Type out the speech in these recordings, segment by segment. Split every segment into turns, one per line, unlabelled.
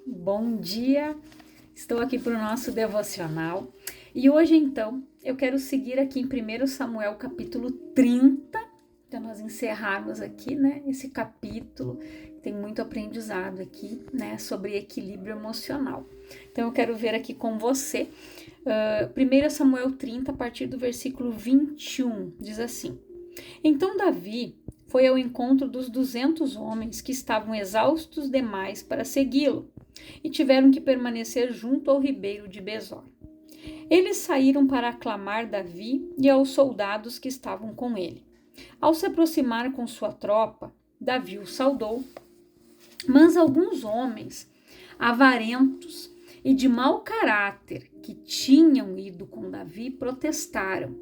Bom dia, estou aqui para o nosso devocional e hoje então eu quero seguir aqui em 1 Samuel capítulo 30, para nós encerrarmos aqui, né, esse capítulo, tem muito aprendizado aqui, né, sobre equilíbrio emocional. Então eu quero ver aqui com você, 1 Samuel 30, a partir do versículo 21, diz assim: Então Davi foi ao encontro dos 200 homens que estavam exaustos demais para segui-lo e tiveram que permanecer junto ao ribeiro de Besor. Eles saíram para aclamar Davi e aos soldados que estavam com ele. Ao se aproximar com sua tropa, Davi o saudou, mas alguns homens avarentos e de mau caráter que tinham ido com Davi protestaram: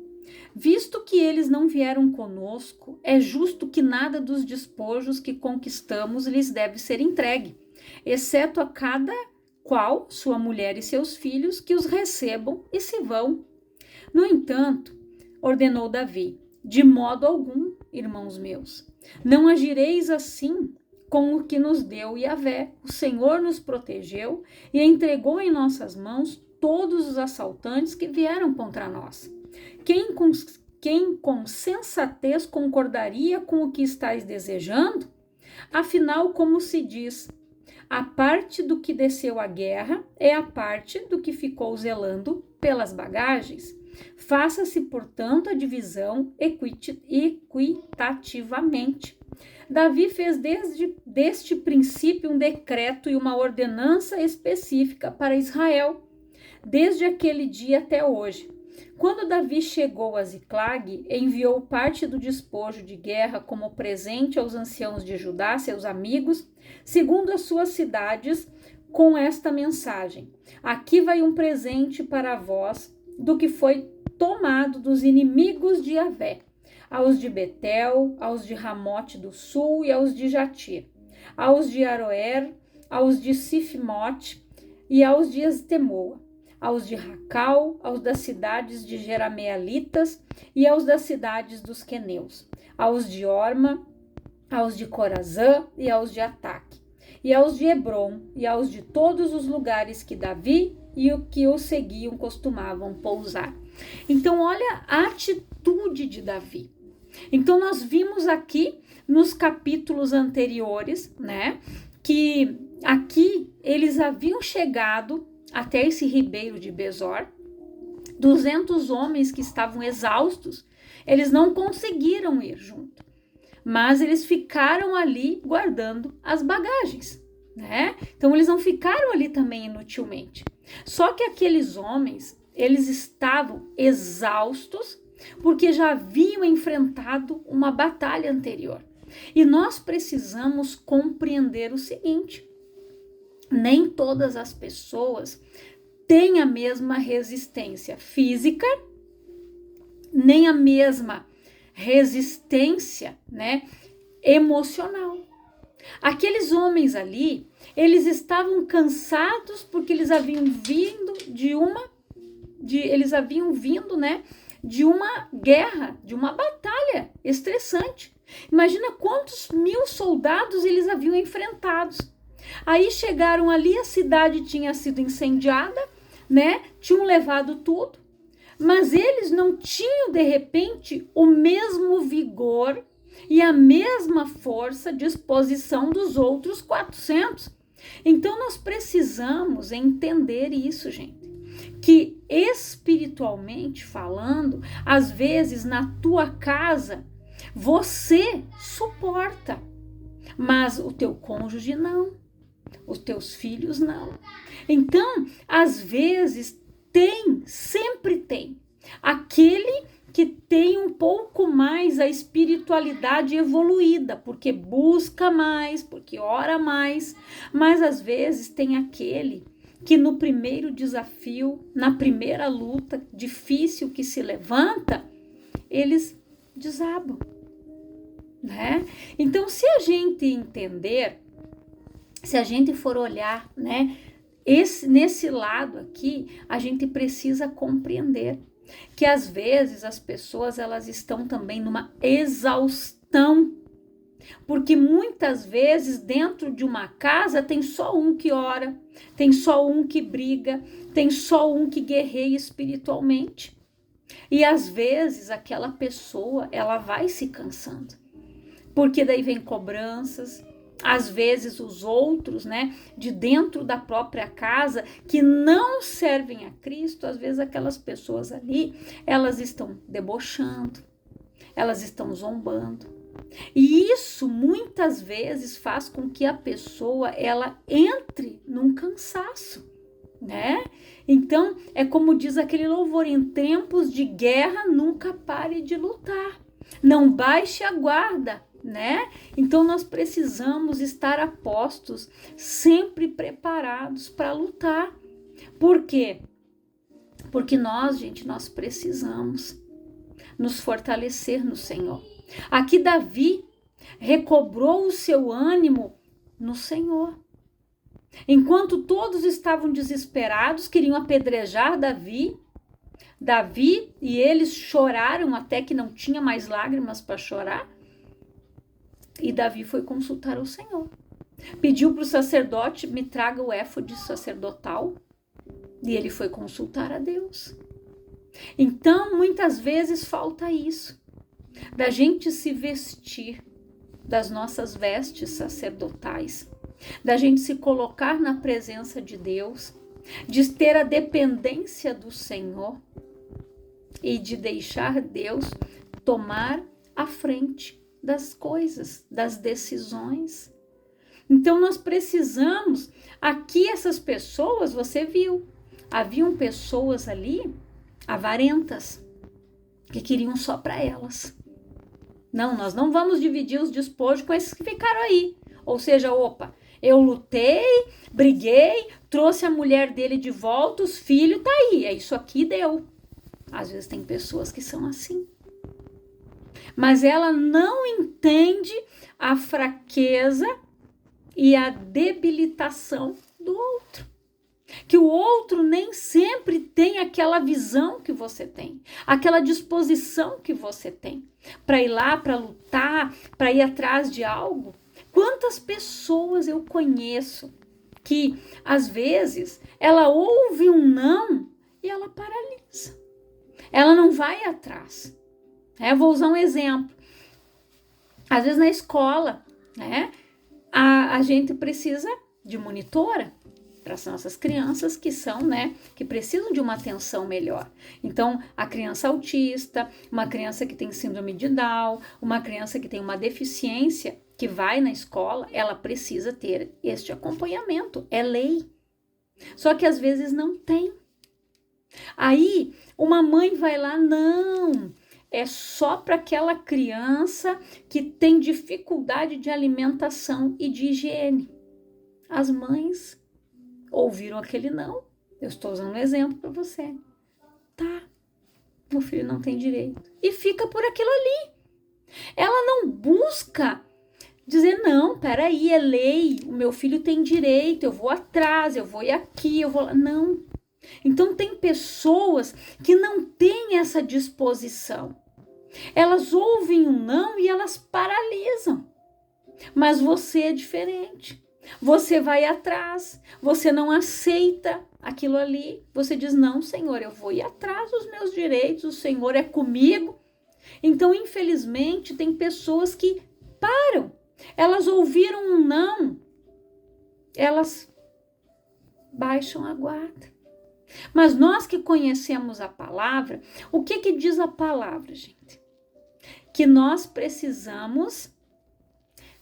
Visto que eles não vieram conosco, é justo que nada dos despojos que conquistamos lhes deve ser entregue, exceto a cada qual sua mulher e seus filhos, que os recebam e se vão. No entanto, ordenou Davi: De modo algum, irmãos meus, não agireis assim com o que nos deu Yahvé. O Senhor nos protegeu e entregou em nossas mãos todos os assaltantes que vieram contra nós. Quem com sensatez concordaria com o que estáis desejando? Afinal, como se diz, a parte do que desceu à guerra é a parte do que ficou zelando pelas bagagens. Faça-se, portanto, a divisão equitativamente. Davi fez deste princípio um decreto e uma ordenança específica para Israel, desde aquele dia até hoje. Quando Davi chegou a Ziclag, enviou parte do despojo de guerra como presente aos anciãos de Judá, seus amigos, segundo as suas cidades, com esta mensagem: Aqui vai um presente para vós do que foi tomado dos inimigos de Yahvé, aos de Betel, aos de Ramote do Sul e aos de Jatir, aos de Aroer, aos de Sifimote e aos de Estemoa, aos de Racal, aos das cidades de Jerameelitas e aos das cidades dos queneus, aos de Orma, aos de Corazã e aos de Ataque, e aos de Hebron e aos de todos os lugares que Davi e o que o seguiam costumavam pousar. Então, olha a atitude de Davi. Então, nós vimos aqui nos capítulos anteriores, né, que aqui eles haviam chegado até esse ribeiro de Besor, 200 homens que estavam exaustos, eles não conseguiram ir junto, mas eles ficaram ali guardando as bagagens, né? Então eles não ficaram ali também inutilmente. Só que aqueles homens, eles estavam exaustos porque já haviam enfrentado uma batalha anterior. E nós precisamos compreender o seguinte: nem todas as pessoas têm a mesma resistência física, nem a mesma resistência, né, emocional. Aqueles homens ali, eles estavam cansados porque eles haviam vindo né, de uma guerra, de uma batalha estressante. Imagina quantos 1000 soldados eles haviam enfrentados. Aí chegaram ali, a cidade tinha sido incendiada, né? Tinham levado tudo, mas eles não tinham, de repente, o mesmo vigor e a mesma força, disposição dos outros 400. Então, nós precisamos entender isso, gente, que espiritualmente falando, às vezes na tua casa, você suporta, mas o teu cônjuge não. Os teus filhos não. Então, às vezes, sempre tem aquele que tem um pouco mais a espiritualidade evoluída, porque busca mais, porque ora mais, mas às vezes tem aquele que no primeiro desafio, na primeira luta difícil que se levanta, eles desabam, né? Então, se a gente entender, se a gente for olhar, né, nesse lado aqui, a gente precisa compreender que às vezes as pessoas elas estão também numa exaustão Porque muitas vezes dentro de uma casa tem só um que ora, tem só um que briga, tem só um que guerreia espiritualmente. E às vezes aquela pessoa, ela vai se cansando. Porque daí vem cobranças, às vezes os outros, né, de dentro da própria casa, que não servem a Cristo, às vezes aquelas pessoas ali, elas estão debochando, elas estão zombando. E isso muitas vezes faz com que a pessoa, ela entre num cansaço, né? Então, é como diz aquele louvor, em tempos de guerra, nunca pare de lutar, não baixe a guarda, né? Então nós precisamos estar a postos, sempre preparados para lutar. Por quê? Porque nós, gente, nós precisamos nos fortalecer no Senhor. Aqui Davi recobrou o seu ânimo no Senhor. Enquanto todos estavam desesperados, queriam apedrejar Davi e eles choraram até que não tinha mais lágrimas para chorar. E Davi foi consultar o Senhor. Pediu para o sacerdote, me traga o éfode sacerdotal. E ele foi consultar a Deus. Então, muitas vezes falta isso. Da gente se vestir das nossas vestes sacerdotais. Da gente se colocar na presença de Deus. De ter a dependência do Senhor. E de deixar Deus tomar a frente das coisas, das decisões. Então nós precisamos, aqui essas pessoas, você viu, haviam pessoas ali, avarentas, que queriam só para elas. Não, nós não vamos dividir os despojos com esses que ficaram aí. Ou seja, opa, eu lutei, briguei, trouxe a mulher dele de volta, os filhos, tá aí, é isso aqui, deu. Às vezes tem pessoas que são assim. Mas ela não entende a fraqueza e a debilitação do outro. Que o outro nem sempre tem aquela visão que você tem, aquela disposição que você tem para ir lá, para lutar, para ir atrás de algo. Quantas pessoas eu conheço que, às vezes, ela ouve um não e ela paralisa. Ela não vai atrás. Eu vou usar um exemplo. Às vezes na escola, né, a gente precisa de monitora para as nossas crianças que são, né, que precisam de uma atenção melhor. Então, a criança autista, uma criança que tem síndrome de Down, uma criança que tem uma deficiência, que vai na escola, ela precisa ter este acompanhamento, é lei. Só que às vezes não tem. Aí, uma mãe vai lá, não, é só para aquela criança que tem dificuldade de alimentação e de higiene. As mães ouviram aquele não. Eu estou usando um exemplo para você. Tá, meu filho não tem direito. E fica por aquilo ali. Ela não busca dizer, não, peraí, é lei, o meu filho tem direito, eu vou atrás, eu vou ir aqui, eu vou lá. Não. Então tem pessoas que não têm essa disposição. Elas ouvem um não e elas paralisam. Mas você é diferente. Você vai atrás, você não aceita aquilo ali. Você diz, não, Senhor, eu vou ir atrás dos meus direitos, o Senhor é comigo. Então, infelizmente, tem pessoas que param. Elas ouviram um não, elas baixam a guarda. Mas nós que conhecemos a palavra, o que diz a palavra, gente? Que nós precisamos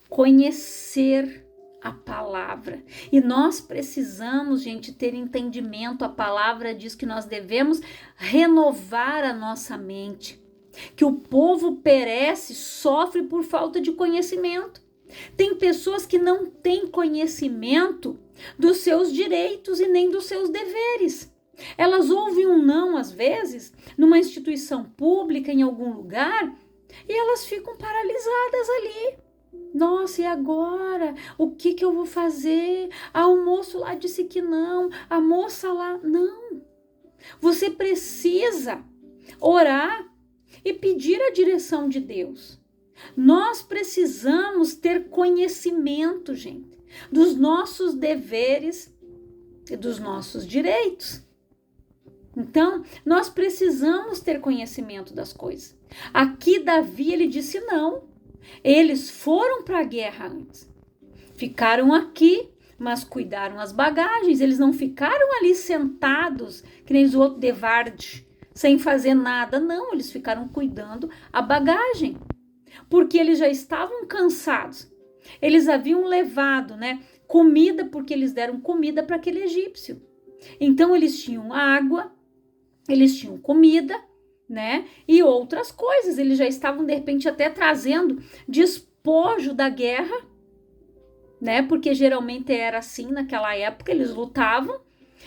conhecer a palavra. E nós precisamos, gente, ter entendimento. A palavra diz que nós devemos renovar a nossa mente. Que o povo perece, sofre por falta de conhecimento. Tem pessoas que não têm conhecimento dos seus direitos e nem dos seus deveres. Elas ouvem um não, às vezes, numa instituição pública, em algum lugar, e elas ficam paralisadas ali. Nossa, e agora? O que eu vou fazer? Ah, o moço lá disse que não, a moça lá... Não. Você precisa orar e pedir a direção de Deus. Nós precisamos ter conhecimento, gente, dos nossos deveres e dos nossos direitos. Então, nós precisamos ter conhecimento das coisas. Aqui Davi, ele disse não. Eles foram para a guerra antes. Ficaram aqui, mas cuidaram as bagagens. Eles não ficaram ali sentados, que nem os outros de Varde, sem fazer nada. Não, eles ficaram cuidando a bagagem. Porque eles já estavam cansados. Eles haviam levado, comida, porque eles deram comida para aquele egípcio. Então, eles tinham água, eles tinham comida, e outras coisas. Eles já estavam, de repente, até trazendo despojo da guerra, porque geralmente era assim naquela época, eles lutavam,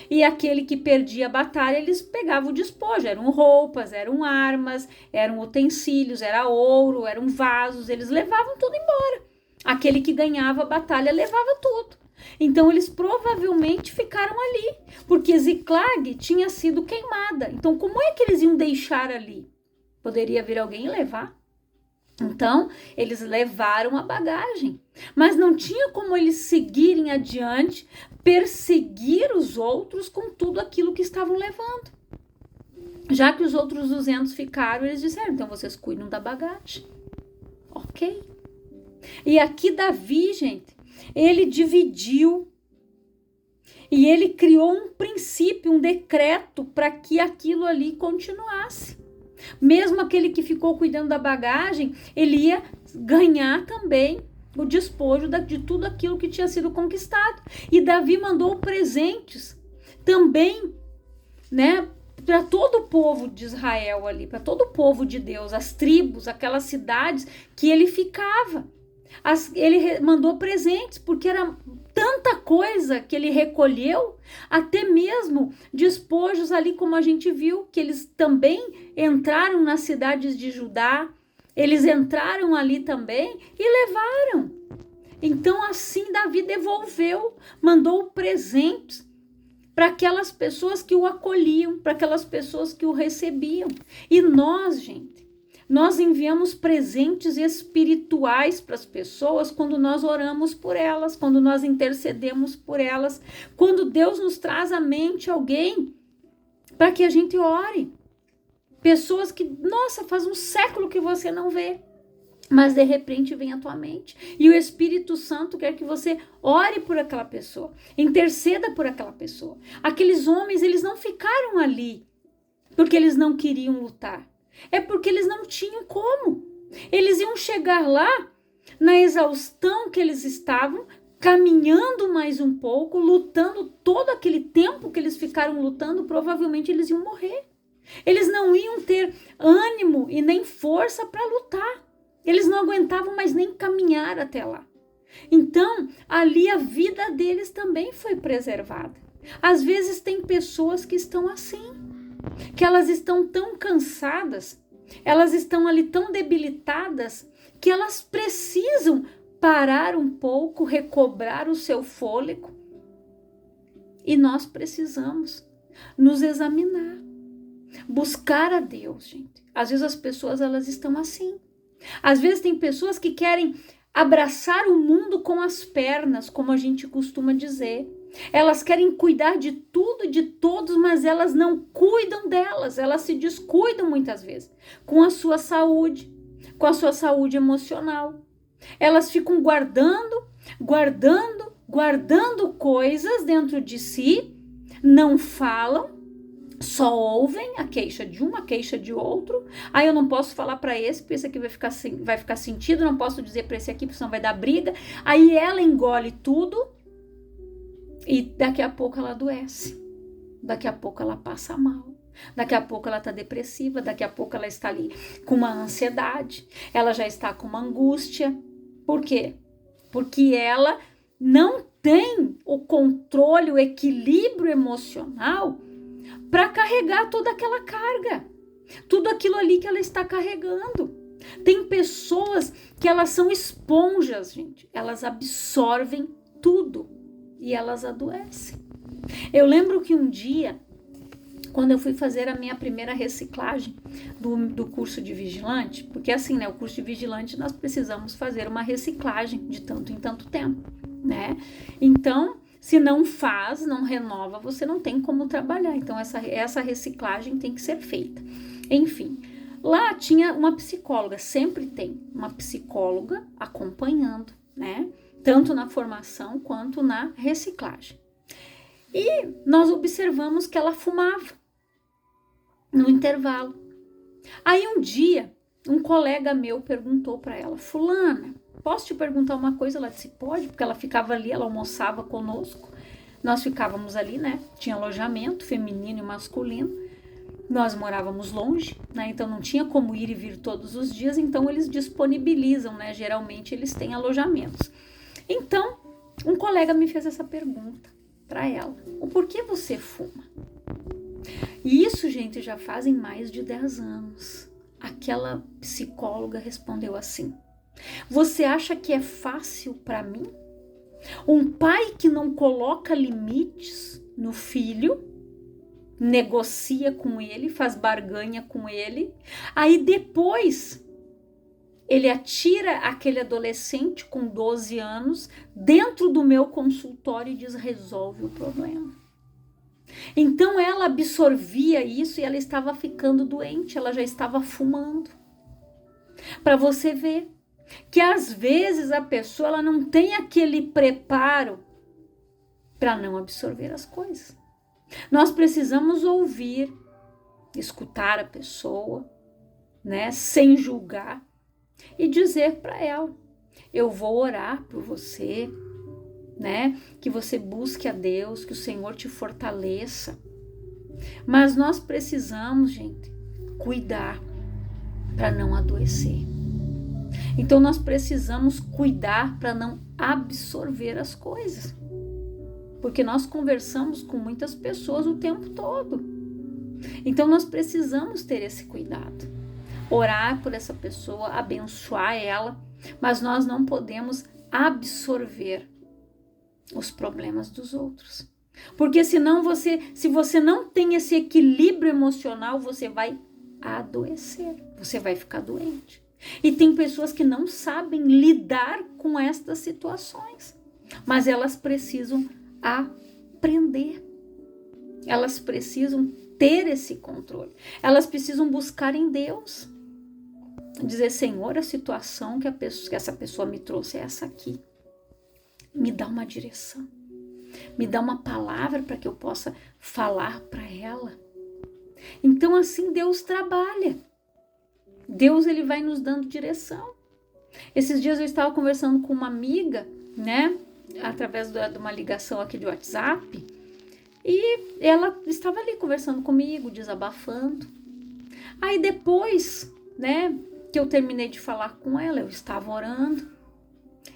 e aquele que perdia a batalha, eles pegavam o despojo, eram roupas, eram armas, eram utensílios, era ouro, eram vasos, eles levavam tudo embora. Aquele que ganhava a batalha levava tudo. Então, eles provavelmente ficaram ali, porque Ziklag tinha sido queimada. Então, como é que eles iam deixar ali? Poderia vir alguém e levar. Então, eles levaram a bagagem, mas não tinha como eles seguirem adiante, perseguir os outros com tudo aquilo que estavam levando. Já que os outros 200 ficaram, eles disseram, então vocês cuidam da bagagem. Ok. E aqui Davi, gente, ele dividiu e ele criou um princípio, um decreto para que aquilo ali continuasse. Mesmo aquele que ficou cuidando da bagagem, ele ia ganhar também o despojo de tudo aquilo que tinha sido conquistado. E Davi mandou presentes também, para todo o povo de Israel ali, para todo o povo de Deus, as tribos, aquelas cidades que ele ficava. Ele mandou presentes, porque era tanta coisa que ele recolheu, até mesmo despojos ali, como a gente viu, que eles também entraram nas cidades de Judá, eles entraram ali também e levaram. Então, assim, Davi devolveu, mandou presentes para aquelas pessoas que o acolhiam, para aquelas pessoas que o recebiam. E nós, gente, nós enviamos presentes espirituais para as pessoas quando nós oramos por elas, quando nós intercedemos por elas, quando Deus nos traz à mente alguém para que a gente ore. Pessoas que, nossa, faz um século que você não vê, mas de repente vem à tua mente. E o Espírito Santo quer que você ore por aquela pessoa, interceda por aquela pessoa. Aqueles homens, eles não ficaram ali porque eles não queriam lutar. É porque eles não tinham como. Eles iam chegar lá, na exaustão que eles estavam, caminhando mais um pouco, lutando todo aquele tempo que eles ficaram lutando, provavelmente eles iam morrer. Eles não iam ter ânimo e nem força para lutar. Eles não aguentavam mais nem caminhar até lá. Então, ali a vida deles também foi preservada. Às vezes tem pessoas que estão assim, que elas estão tão cansadas, elas estão ali tão debilitadas, que elas precisam parar um pouco, recobrar o seu fôlego. E nós precisamos nos examinar, buscar a Deus, gente. Às vezes as pessoas, elas estão assim. Às vezes tem pessoas que querem abraçar o mundo com as pernas, como a gente costuma dizer. Elas querem cuidar de tudo e de todos, mas elas não cuidam delas. Elas se descuidam muitas vezes com a sua saúde emocional. Elas ficam guardando coisas dentro de si, não falam, só ouvem a queixa de um, a queixa de outro. Aí eu não posso falar para esse, porque esse aqui vai ficar sentido, não posso dizer para esse aqui, porque senão vai dar briga. Aí ela engole tudo e daqui a pouco ela adoece. Daqui a pouco ela passa mal. Daqui a pouco ela está depressiva, daqui a pouco ela está ali com uma ansiedade, ela já está com uma angústia. Por quê? Porque ela não tem o controle, o equilíbrio emocional para carregar toda aquela carga, tudo aquilo ali que ela está carregando. Tem pessoas que elas são esponjas, gente, elas absorvem tudo e elas adoecem. Eu lembro que um dia quando eu fui fazer a minha primeira reciclagem do curso de vigilante, porque assim, né, o curso de vigilante nós precisamos fazer uma reciclagem de tanto em tanto tempo, né? Então, se não faz, não renova, você não tem como trabalhar. Então, essa reciclagem tem que ser feita. Enfim, lá tinha uma psicóloga, sempre tem uma psicóloga acompanhando, né? Tanto na formação quanto na reciclagem. E nós observamos que ela fumava no intervalo. Aí um dia, um colega meu perguntou para ela: fulana, posso te perguntar uma coisa? Ela disse: pode, porque ela ficava ali, ela almoçava conosco. Nós ficávamos ali, né? Tinha alojamento feminino e masculino. Nós morávamos longe, né? Então não tinha como ir e vir todos os dias, então eles disponibilizam, né? Geralmente eles têm alojamentos. Então, um colega me fez essa pergunta para ela: o porquê você fuma? E isso, gente, já fazem mais de 10 anos. Aquela psicóloga respondeu assim: você acha que é fácil para mim? Um pai que não coloca limites no filho, negocia com ele, faz barganha com ele, aí depois ele atira aquele adolescente com 12 anos dentro do meu consultório e diz: resolve o problema. Então ela absorvia isso e ela estava ficando doente, ela já estava fumando. Para você ver que às vezes a pessoa ela não tem aquele preparo para não absorver as coisas. Nós precisamos ouvir, escutar a pessoa, né, sem julgar e dizer para ela: eu vou orar por você, né, que você busque a Deus, que o Senhor te fortaleça. Mas nós precisamos, gente, cuidar para não adoecer. Então nós precisamos cuidar para não absorver as coisas. Porque nós conversamos com muitas pessoas o tempo todo. Então nós precisamos ter esse cuidado. Orar por essa pessoa, abençoar ela, mas nós não podemos absorver os problemas dos outros. Porque senão se você não tem esse equilíbrio emocional, você vai adoecer, você vai ficar doente. E tem pessoas que não sabem lidar com estas situações, mas elas precisam aprender. Elas precisam ter esse controle. Elas precisam buscar em Deus. Dizer: Senhor, a situação que essa pessoa me trouxe é essa aqui. Me dá uma direção. Me dá uma palavra para que eu possa falar para ela. Então assim Deus trabalha. Deus, ele vai nos dando direção. Esses dias eu estava conversando com uma amiga, né, através de uma ligação aqui de WhatsApp, e ela estava ali conversando comigo, desabafando. Aí depois, né, que eu terminei de falar com ela, eu estava orando,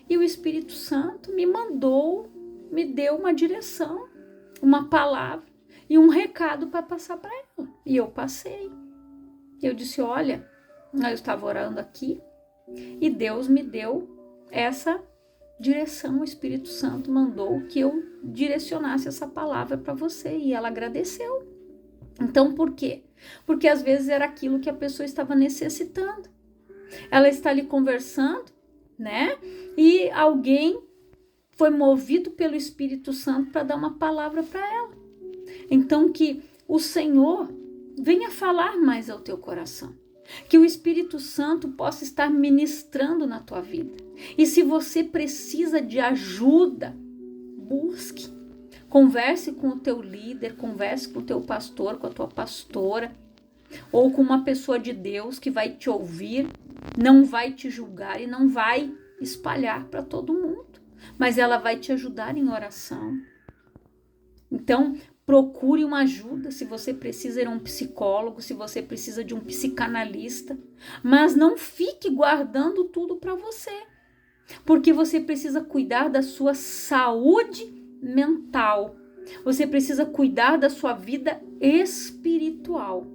e o Espírito Santo me deu uma direção, uma palavra e um recado para passar para ela. E eu passei. Eu disse: olha, eu estava orando aqui e Deus me deu essa direção, o Espírito Santo mandou que eu direcionasse essa palavra para você. E ela agradeceu. Então, por quê? Porque às vezes era aquilo que a pessoa estava necessitando. Ela está ali conversando, né? E alguém foi movido pelo Espírito Santo para dar uma palavra para ela. Então, que o Senhor venha falar mais ao teu coração. Que o Espírito Santo possa estar ministrando na tua vida. E se você precisa de ajuda, busque. Converse com o teu líder, converse com o teu pastor, com a tua pastora, ou com uma pessoa de Deus que vai te ouvir, não vai te julgar e não vai espalhar para todo mundo, mas ela vai te ajudar em oração. Então, procure uma ajuda se você precisa ir a um psicólogo, se você precisa de um psicanalista, mas não fique guardando tudo para você, porque você precisa cuidar da sua saúde mental, você precisa cuidar da sua vida espiritual.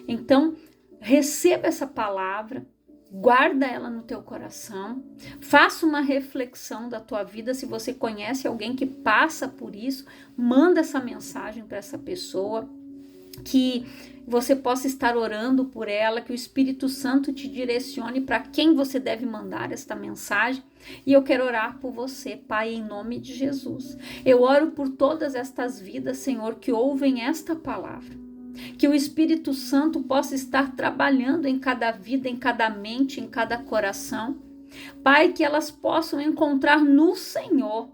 Então, receba essa palavra, guarda ela no teu coração, faça uma reflexão da tua vida. Se você conhece alguém que passa por isso, manda essa mensagem para essa pessoa, que você possa estar orando por ela, que o Espírito Santo te direcione para quem você deve mandar esta mensagem. E eu quero orar por você, Pai, em nome de Jesus. Eu oro por todas estas vidas, Senhor, que ouvem esta palavra. Que o Espírito Santo possa estar trabalhando em cada vida, em cada mente, em cada coração. Pai, que elas possam encontrar no Senhor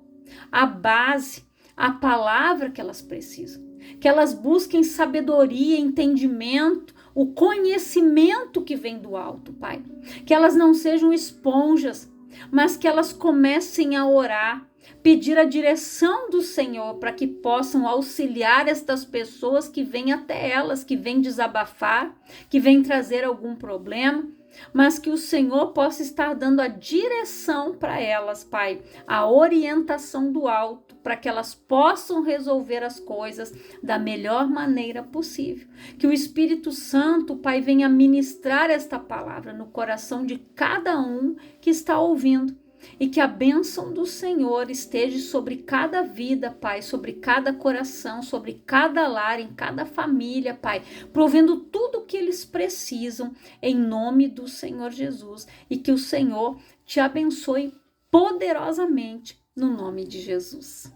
a base, a palavra que elas precisam. Que elas busquem sabedoria, entendimento, o conhecimento que vem do alto, Pai. Que elas não sejam esponjas, mas que elas comecem a orar, pedir a direção do Senhor para que possam auxiliar estas pessoas que vêm até elas, que vêm desabafar, que vêm trazer algum problema, mas que o Senhor possa estar dando a direção para elas, Pai, a orientação do alto, para que elas possam resolver as coisas da melhor maneira possível. Que o Espírito Santo, Pai, venha ministrar esta palavra no coração de cada um que está ouvindo. E que a bênção do Senhor esteja sobre cada vida, Pai, sobre cada coração, sobre cada lar, em cada família, Pai, provendo tudo o que eles precisam, em nome do Senhor Jesus. E que o Senhor te abençoe poderosamente, no nome de Jesus.